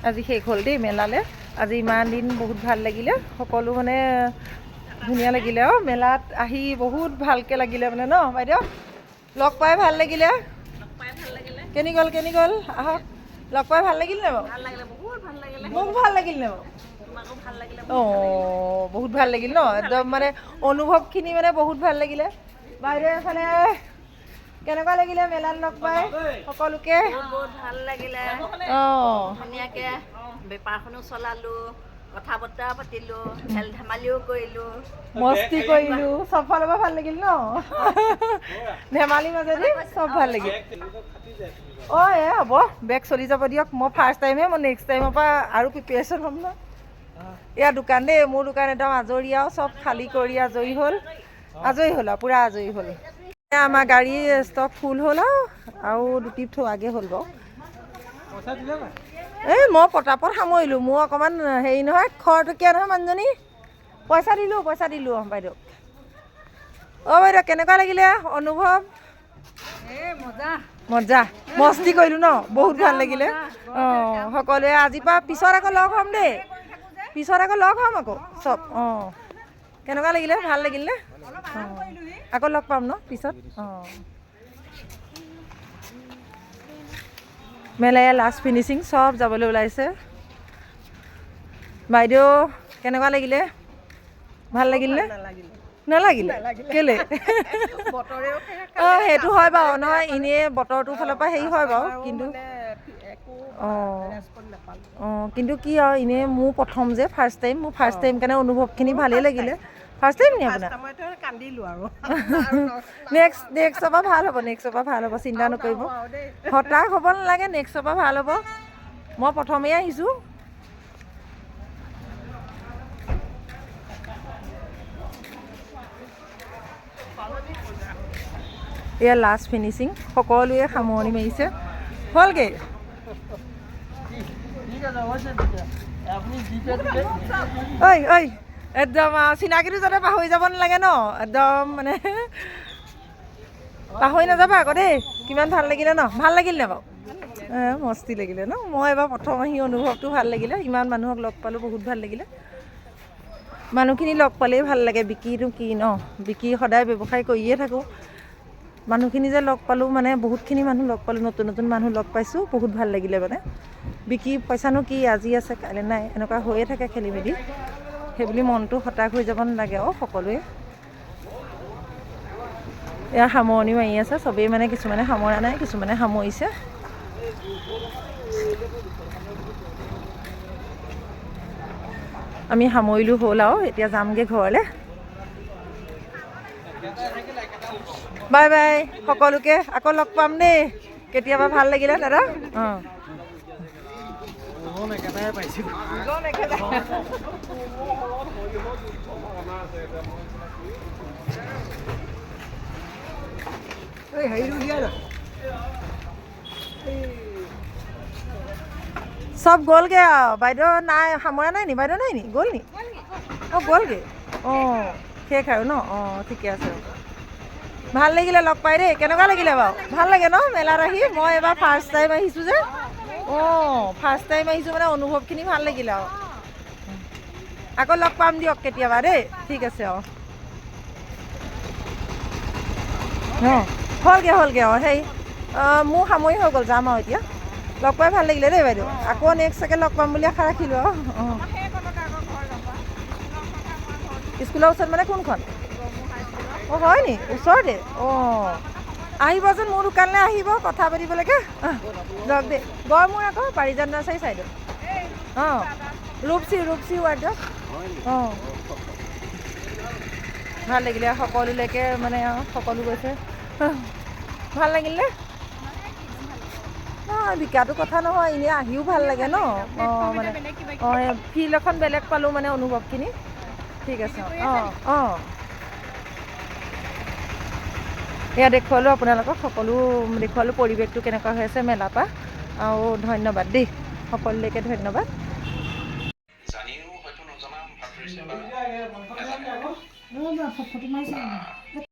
আজি শেষ হ'ল দেই মেলালৈ। আজি ইমান দিন বহুত ভাল লাগিলে, সকলো মানে ধুনীয়া লাগিলে আৰু মেলাত আহি বহুত ভালকৈ লাগিলে মানে ন বাইদেউ? লগ পাই ভাল লাগিলে। কেনি গ'ল আহক। লগ পাই ভাল লাগিল নে বাৰু? মোক ভাল লাগিল নে বাৰু? অঁ বহুত ভাল লাগিল ন, একদম মানে অনুভৱখিনি মানে বহুত ভাল লাগিলে। বাইদেউ এফালে কেনেকুৱা লাগিলে মেলাত লগ পাই সকলোকে? বহুত ভাল লাগিলে। অঁ ধুনীয়াকৈ বেপাৰখনো চলালোঁ, কথা বতৰা পাতিলোঁ, খেল ধেমালিও কৰিলোঁ, মস্তি কৰিলোঁ, চব ফালৰ পৰা ভাল লাগিল ন? ধেমালি মাজেদি চব ভাল লাগিল। অঁ হ'ব বেগ চলি যাব দিয়ক। মই ফাৰ্ষ্ট টাইমহে, মই নেক্সট টাইমৰ পৰা আৰু প্ৰিপেৰেশ্যন হ'ম ন। এয়া দোকান দেই, মোৰ দোকান একদম আজৰি আৰু চব খালী কৰি আজৰি হ'ল আৰু পূৰা আজৰি হ'ল। আমাৰ গাড়ী ষ্টক ফুল হ'ল আৰু দুটিপ থোৱাগৈ হ'ল বাৰু। এই মই পটাপট সামৰিলোঁ, মোৰ অকণমান হেৰি নহয়, খৰতকীয়া নহয় মানুহজনী। পইচা দিলোঁ অঁ বাইদেউ। অঁ বাইদেউ কেনেকুৱা লাগিলে অনুভৱ? মজা মস্তি কৰিলোঁ ন, বহুত ভাল লাগিলে। অঁ সকলোৱে আজিৰ পৰা পিছত আকৌ লগ হ'ম দেই, আকৌ চব। অঁ কেনেকুৱা লাগিলে? ভাল লাগিল নে? অঁ আকৌ লগ পাম ন পিছত? অঁ মেলা লাষ্ট ফিনিচিং, চব যাবলৈ ওলাইছে। বাইদেউ কেনেকুৱা লাগিলে? ভাল লাগিল নে? নালাগিলে কেলে? অঁ সেইটো হয় বাৰু, নহয় এনেই বতৰটোৰ ফালৰ পৰা হেৰি হয় বাৰু, কিন্তু অঁ কিন্তু কি আৰু এনেই মোৰ প্ৰথম যে ফাৰ্ষ্ট টাইম কাৰণে অনুভৱখিনি ভালেই লাগিলে। ফাৰ্ষ্ট টাইম নি আপোনাৰ? নেক্সটৰ পৰা ভাল হ'ব, চিন্তা নকৰিব। হতাশ হ'ব নালাগে, নেক্সটৰ পৰা ভাল হ'ব। মই প্ৰথমেই আহিছোঁ। এয়া লাষ্ট ফিনিচিং, সকলোৱে সামৰণি মাৰিছে, হ'লগৈ। ঐ একদম চিনাকিটো যাতে পাহৰি যাব নালাগে ন, একদম মানে পাহৰি নাযাবা আকৌ দেই। কিমান ভাল লাগিলে ন? ভাল লাগিল নে বাৰু? মস্তি লাগিলে ন? মই এবাৰ প্ৰথম আহি অনুভৱটো ভাল লাগিলে, ইমান মানুহক লগ পালোঁ, বহুত ভাল লাগিলে। মানুহখিনি লগ পালেই ভাল লাগে, বিকিটো কি ন, বিকি সদায় ব্যৱসায় কৰিয়ে থাকোঁ। মানুহখিনি যে লগ পালোঁ, মানে বহুতখিনি মানুহ লগ পালোঁ, নতুন মানুহ লগ পাইছোঁ, বহুত ভাল লাগিলে মানে। বিকি পইচানো কি আজি আছে কাইলৈ নাই, এনেকুৱা হৈয়ে থাকে খেলি মেলি, সেইবুলি মনটো হতাশ হৈ যাব নালাগে আৰু সকলোৱে। এয়া সামৰণি মাৰি আছে চবেই, মানে কিছুমানে সামৰা নাই, কিছুমানে সামৰিছে। আমি সামৰিলোঁ হ'ল আৰু এতিয়া যামগৈ ঘৰলৈ। বাই বাই সকলোকে, আকৌ লগ পাম দেই কেতিয়াবা। ভাল লাগিলে দাদা। অঁ চব গ'লগৈ আৰু। বাইদেউ নাই, সামৰা নাই নি? বাইদেউ নাই নি? গ'ল নি? অঁ গ'লগৈ। অঁ শেষ আৰু ন? অঁ ঠিকে আছে। ভাল লাগিলে লগ পাই দেই। কেনেকুৱা লাগিলে বাৰু? ভাল লাগে ন মেলাত আহি? মই এবাৰ ফাৰ্ষ্ট টাইম আহিছোঁ যে। অঁ ফাৰ্ষ্ট টাইম আহিছোঁ মানে অনুভৱখিনি ভাল লাগিলে আৰু। আকৌ লগ পাম দিয়ক কেতিয়াবা দেই। ঠিক আছে অঁ। অঁ হ'লগৈ অঁ। সেই মোৰ সামৰি হৈ গ'ল, যাম আৰু এতিয়া। লগ পাই ভাল লাগিলে দেই বাইদেউ। আকৌ নেক্সট চাগে লগ পাম বুলি আশা ৰাখিলোঁ আৰু। অঁ স্কুলৰ ওচৰত মানে কোনখন? অঁ হয় নি? ওচৰতে? অঁ আহিবচোন মোৰ দোকানলৈ, আহিব কথা পাতিবলৈকে। যাওক দেই। গড়মূৰ আকৌ পাৰিজাত নাৰ্চাৰী চাইডত। অঁ ৰূপচি ৱাৰ্ডত। অঁ ভাল লাগিলে সকলোলৈকে, মানে সকলো গৈছে। ভাল লাগিলনে? নহয় বিকাটো কথা নহয়, এনেই আহিও ভাল লাগে ন। অঁ মানে অঁ ফিল্ড এখন বেলেগ পালোঁ মানে, অনুভৱখিনি। ঠিক আছে অঁ অঁ। এয়া দেখুৱালোঁ আপোনালোকক, সকলো দেখুৱালোঁ পৰিৱেশটো কেনেকুৱা হৈ আছে মেলাৰ পৰা। আৰু ধন্যবাদ দেই, সকলোলৈকে ধন্যবাদ।